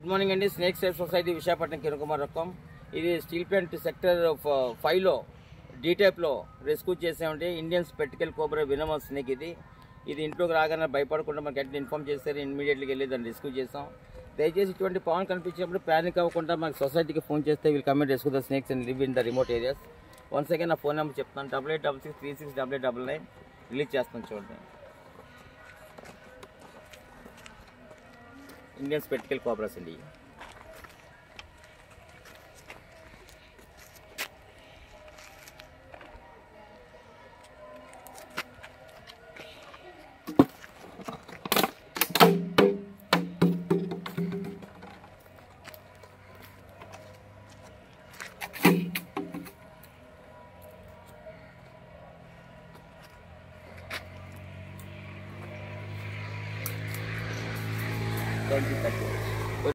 Good morning అండి. Snake safe society Visakhapatnam కిరణకుమార్ రకం. ఇది స్టీల్ ప్లాంట్ సెక్టర్ 5లో డీ టైప్లో రెస్క్యూ చేసామంటే ఇండియన్ స్పెక్టికల్ కోబ్రా వినమస్ స్నేక్. ఇది ఇంట్లోకి రాగానే భయపడకుండా మనకి ఎట్లా ఇన్ఫార్మ్ చేస్తారు, ఇమ్మీడియట్గా వెళ్ళి దాన్ని రెస్క్యూ చేస్తాం. దయచేసి ఇటువంటి పవన్ కనిపించినప్పుడు ప్యానిక్ అవ్వకుండా మనకి సొసైటీకి ఫోన్ చేస్తే వీళ్ళు commit rescue the snakes and live in the remote areas. Once again నా ఫోన్ నెంబర్ చెప్తాను, 8866368899. రిలీజ్ చేస్తాను చూడండి. ఇండియన్ స్పెక్టికల్ కోబ్రాస్ అండి. Thank you.